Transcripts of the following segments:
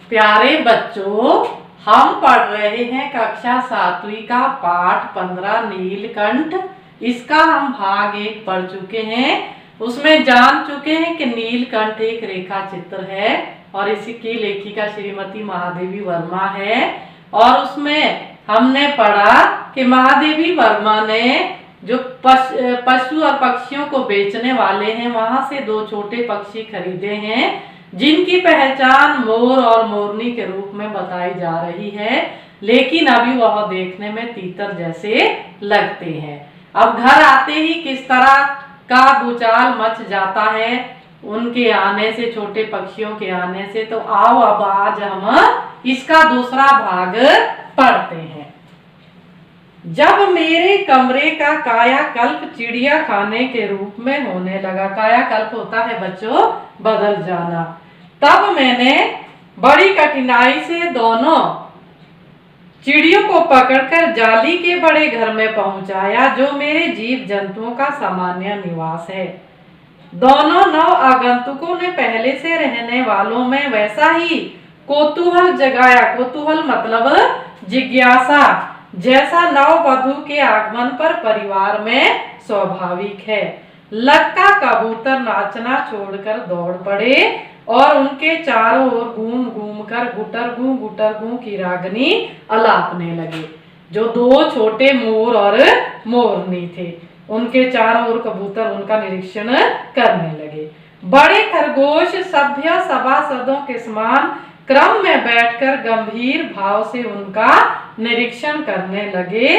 प्यारे बच्चों, हम पढ़ रहे हैं कक्षा 7वीं का पाठ 15 नीलकंठ। इसका हम भाग 1 पढ़ चुके हैं। उसमें जान चुके हैं कि नीलकंठ एक रेखा चित्र है और इसकी लेखिका श्रीमती महादेवी वर्मा है। और उसमें हमने पढ़ा कि महादेवी वर्मा ने जो पशु और पक्षियों को बेचने वाले हैं वहां से 2 छोटे पक्षी खरीदे हैं, जिनकी पहचान मोर और मोरनी के रूप में बताई जा रही है, लेकिन अभी वह देखने में तीतर जैसे लगते हैं। अब घर आते ही किस तरह का भूचाल मच जाता है उनके आने से, छोटे पक्षियों के आने से। तो आओ अब आज हम इसका दूसरा भाग पढ़ते हैं। जब मेरे कमरे का कायाकल्प चिड़िया खाने के रूप में होने लगा, कायाकल्प होता है बच्चों बदल जाना, तब मैंने बड़ी कठिनाई से दोनों चिड़ियों को पकड़कर जाली के बड़े घर में पहुंचाया, जो मेरे जीव जंतुओं का सामान्य निवास है। दोनों नव आगंतुकों ने पहले से रहने वालों में वैसा ही कौतूहल जगाया, कौतूहल मतलब जिज्ञासा, जैसा नववधू के आगमन पर परिवार में स्वाभाविक है। लक्का कबूतर नाचना छोड़कर दौड़ पड़े और उनके चारों ओर घूम घूम कर गुटरगू की रागनी अलापने लगे। जो 2 छोटे मोर और मोरनी थे, उनके चारों ओर कबूतर उनका निरीक्षण करने लगे। बड़े खरगोश सभ्य सभासदों के समान क्रम में बैठकर गंभीर भाव से उनका निरीक्षण करने लगे।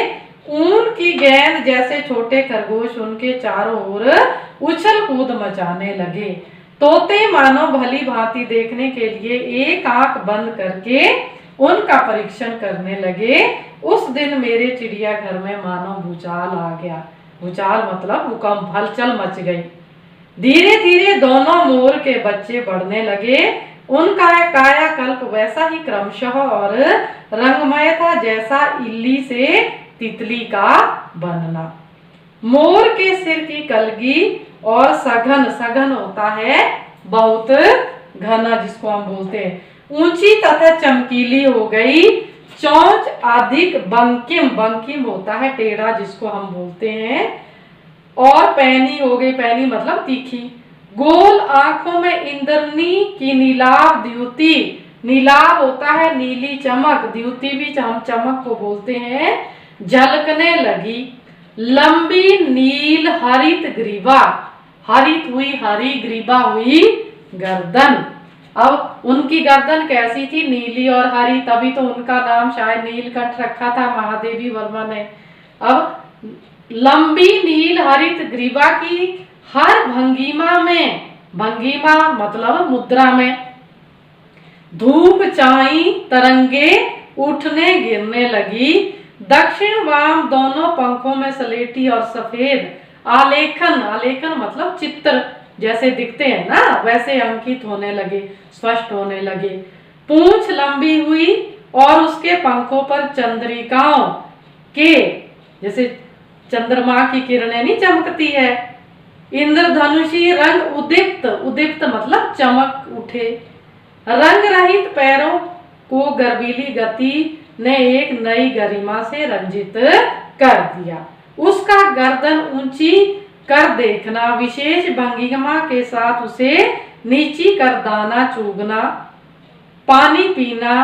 ऊन की गेंद जैसे छोटे खरगोश उनके चारों ओर उछल कूद मचाने लगे। तोते मानो भली भांति देखने के लिए एक आंख बंद करके उनका परीक्षण करने लगे। उस दिन मेरे चिड़ियाघर में मानो भूचाल आ गया। भूचाल मतलब भूकंप, हलचल मच गई। धीरे धीरे दोनों मोर के बच्चे बढ़ने लगे। उनका कायाकल्प वैसा ही क्रमशः और रंगमय था जैसा इल्ली से तितली का बनना। मोर के सिर की कलगी और सघन होता है बहुत घना, जिसको हम बोलते हैं, ऊंची तथा चमकीली हो गई। चोंच अधिक बंकिम होता है टेढ़ा, जिसको हम बोलते हैं, और पैनी हो गई, पैनी मतलब तीखी। गोल आंखों में इंद्रनी की नीलाभ द्युति, नीलाभ होता है नीली चमक, द्युति भी हम चमक को बोलते हैं, झलकने लगी। लंबी नील हरित ग्रीवा, हरित हुई, हरी ग्रीवा हुई गर्दन। अब उनकी गर्दन कैसी थी? नीली और हरी, तभी तो उनका नाम शायद नीलकंठ रखा था महादेवी वर्मा ने। अब लंबी नील हरित ग्रीवा की हर भंगिमा में, भंगिमा मतलब मुद्रा में, धूप चाई तरंगे उठने गिरने लगी। दक्षिण वाम दोनों पंखों में सलेटी और सफेद आलेखन, आलेखन मतलब चित्र जैसे दिखते हैं ना, वैसे अंकित होने लगे, स्पष्ट होने लगे। पूंछ लंबी हुई और उसके पंखों पर चंद्रिकाओं के, जैसे चंद्रमा की किरणें नहीं चमकती है, इंद्रधनुषी रंग उदीप्त, उदीप्त मतलब चमक उठे। रंग रहित पैरों को गर्वीली गति ने एक नई गरिमा से रंजित कर दिया। उसका गर्दन ऊंची कर देखना, विशेष भंगिमा के साथ उसे नीची कर दाना चूगना, पानी पीना,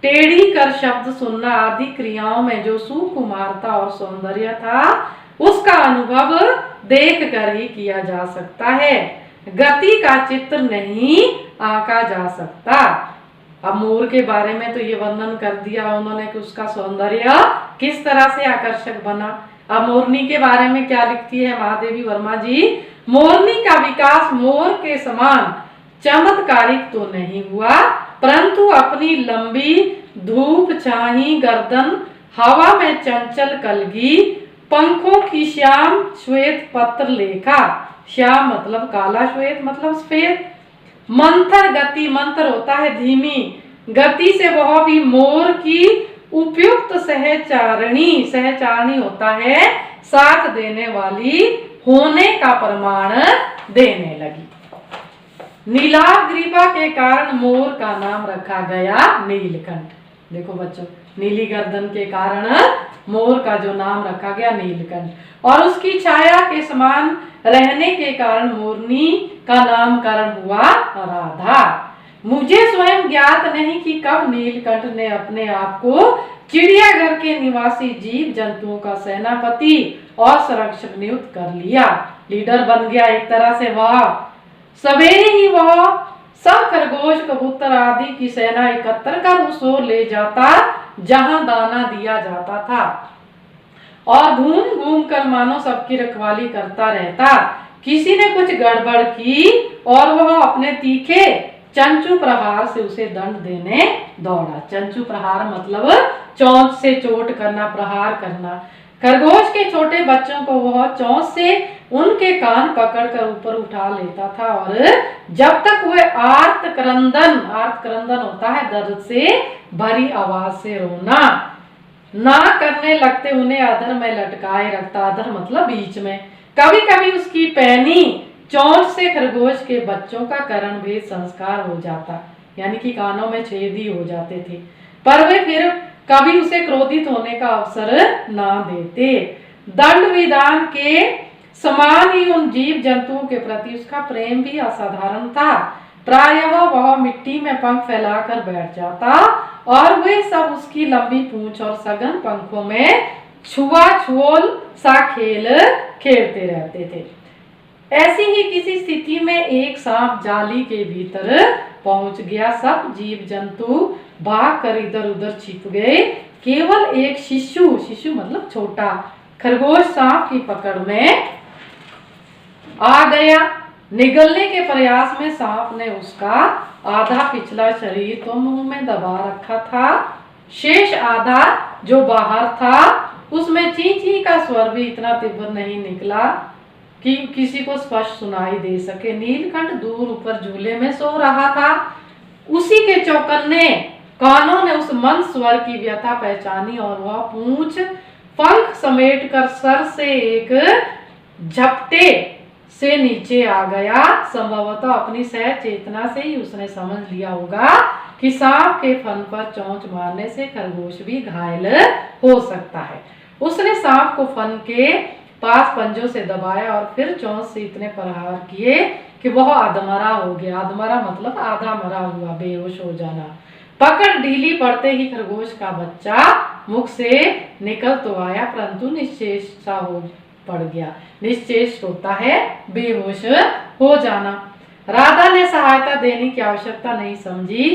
टेढ़ी कर शब्द सुनना आदि क्रियाओं में जो सुकुमारता और सौंदर्य था, उसका अनुभव देख कर ही किया जा सकता है। गति का चित्र नहीं आंका जा सकता। अब मोर के बारे में तो ये वर्णन कर दिया उन्होंने कि उसका सौंदर्य किस तरह से आकर्षक बना। अब मोरनी के बारे में क्या लिखती है महादेवी वर्मा जी? मोरनी का विकास मोर के समान चमत्कारिक तो नहीं हुआ, परंतु अपनी लंबी धूप छाही गर्दन, हवा में चंचल कलगी, पंखों की श्याम श्वेत पत्र लेखा, श्याम मतलब काला, श्वेत मतलब सफेद, मंथर गति, मंथर होता है धीमी गति से वह भी मोर की उपयुक्त सहचारणी, सहचारणी होता है साथ देने वाली होने का प्रमाण देने लगी। नीलाग्रीवा के कारण मोर का नाम रखा गया नीलकंठ। देखो बच्चों, नीली गर्दन के कारण मोर का जो नाम रखा गया नीलकंठ, और उसकी छाया के समान रहने के कारण मोरनी का नामकरण हुआ राधा। मुझे स्वयं ज्ञात नहीं कि कब नीलकंठ ने अपने आप को चिड़ियाघर के निवासी जीव जंतुओं का सेनापति और संरक्षक नियुक्त कर लिया, लीडर बन गया एक तरह से। वह सवेरे ही वह सब खरगोश, कबूतर आदि की सेना एकत्र कर उस ओर ले जाता जहां दाना दिया जाता था, और घूम घूम कर मानो सबकी रखवाली करता रहता। किसी ने कुछ गड़बड़ की और वह अपने तीखे चंचू प्रहार से उसे दंड देने दौड़ा। चंचू प्रहार मतलब चोंच से चोट करना, प्रहार करना। खरगोश के छोटे बच्चों को वह चोंच से उनके कान पकड़कर ऊपर उठा लेता था, और जब तक वे आर्त क्रंदन होता है दर्द से भरी आवाज से रोना ना करने लगते, उन्हें अधर में लटकाए रखता। अधर मतलब बीच में। कभी कभी उसकी पैनी चोंच से खरगोश के बच्चों का करण भेद संस्कार हो जाता, यानी कि कानों में छेद ही हो जाते थे, पर वे फिर कभी उसे क्रोधित होने का अवसर ना देते। दंड विधान के समान ही उन जीव जंतुओं के प्रति उसका प्रेम भी असाधारण था। प्रायः वह मिट्टी में पंख फैलाकर बैठ जाता और वे सब उसकी लंबी पूंछ और सघन पंखों में छुआछुओल सा खेल खेलते रहते थे। ऐसी ही किसी स्थिति में एक सांप जाली के भीतर पहुंच गया। सब जीव जंतु भाग कर इधर उधर छिप गए। केवल एक शिशु मतलब छोटा खरगोश सांप की पकड़ में आ गया। निगलने के प्रयास में सांप ने उसका आधा पिछला शरीर तो मुंह में दबा रखा था, शेष आधा जो बाहर था उसमें ची ची का स्वर भी इतना तीव्र नहीं निकला कि किसी को स्पष्ट सुनाई दे सके। नीलकंठ दूर ऊपर झूले में सो रहा था। उसी के चौकन्ने कानों ने उस मंद स्वर की व्यथा पहचानी और वह पूंछ पंख समेटकर सर से एक झपटे से नीचे आ गया। संभवतः अपनी सहज चेतना से ही उसने समझ लिया होगा कि सांप के फन पर चोंच मारने से खरगोश भी घायल हो सकता है। उसने सांप को फन के पास पंजों से दबाया और फिर चोंच से इतने प्रहार किए कि वह अधमरा हो गया। अधमरा मतलब आधा मरा हुआ, बेहोश हो जाना। पकड़ ढीली पड़ते ही खरगोश का बच्चा मुख से निकल तो आया, परंतु निश्चेष सा हो पड़ गया। निश्चेष होता है बेहोश हो जाना। राधा ने सहायता देने की आवश्यकता नहीं समझी,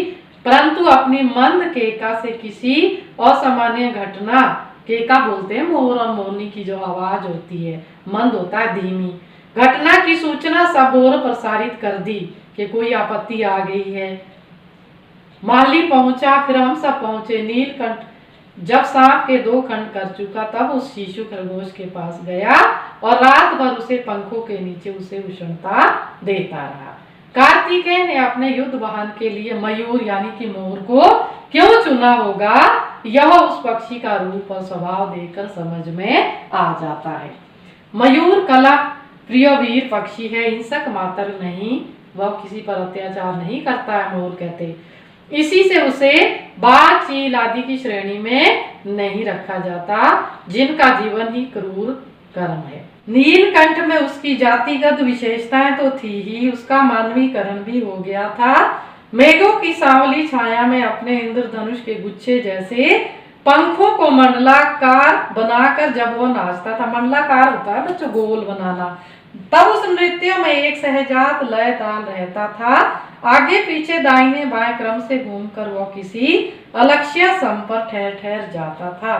परंतु अपनी मंद केका से किसी असामान्य घटना, केका बोलते हैं मोर और मोरनी की जो आवाज होती है, मंद होता है धीमी, घटना की सूचना सब ओर प्रसारित कर दी कि कोई आपत्ति आ गई है। माली पहुंचा, फिर हम सब पहुंचे। नीलकंठ जब सांप के 2 खंड कर चुका तब उस शिशु खरगोश के पास गया और रात भर उसे पंखों के नीचे उसे उष्णता देता रहा। कार्तिकेय ने अपने युद्ध वाहन के लिए मयूर यानी कि मोर को क्यों चुना होगा, यह उस पक्षी का रूप और स्वभाव देखकर समझ में आ जाता है। मयूर कला प्रिय वीर पक्षी है, हिंसक मात्र नहीं, वह किसी पर अत्याचार नहीं करता है, मोर कहते। इसी से उसे बाघ, चील आदि की श्रेणी में नहीं रखा जाता, जिनका जीवन ही क्रूर कर्म है। नीलकंठ में उसकी जातिगत विशेषताएं तो थी ही, उसका मानवीकरण भी हो गया था। मेघों की सांवली छाया में अपने इंद्रधनुष के गुच्छे जैसे पंखों को मंडलाकार बनाकर जब वो नाचता था, मंडलाकार होता है बच्चों गोल बनाना, तब उस नृत्य में एक सहजात लय ताल रहता था। आगे पीछे दाहिने बाएं क्रम से घूमकर वह किसी अलक्ष्य सम पर ठहर ठहर जाता था।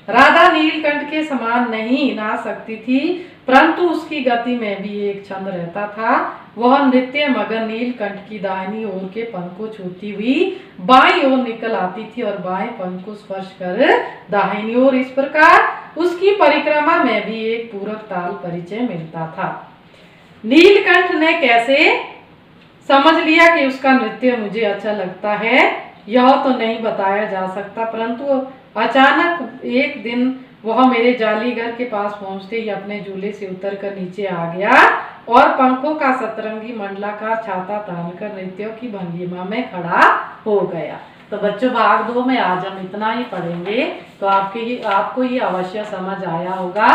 राधा नीलकंठ के समान नहीं नाच सकती थी, परंतु उसकी गति में भी एक छंद रहता था। वह नृत्य मगन नीलकंठ की दाहिनी ओर के पंख को छूती हुई बाईं ओर निकल आती थी और बाएं पंख को स्पर्श कर दाहिनी ओर। इस प्रकार उसकी परिक्रमा में भी एक पूरक ताल परिचय मिलता था। नीलकंठ ने कैसे समझ लिया कि उसका नृत्य मुझे अच्छा लगता है, यह तो नहीं बताया जा सकता, परंतु अचानक एक दिन वह मेरे जाली घर के पास पहुंचते ही अपने झूले से उतरकर नीचे आ गया और पंखों का सतरंगी मंडलाकार छाता तानकर नृत्यों की भंगिमा में खड़ा हो गया। तो बच्चों भाग 2 में आज हम इतना ही पढ़ेंगे। तो आपको ये अवश्य समझ आया होगा।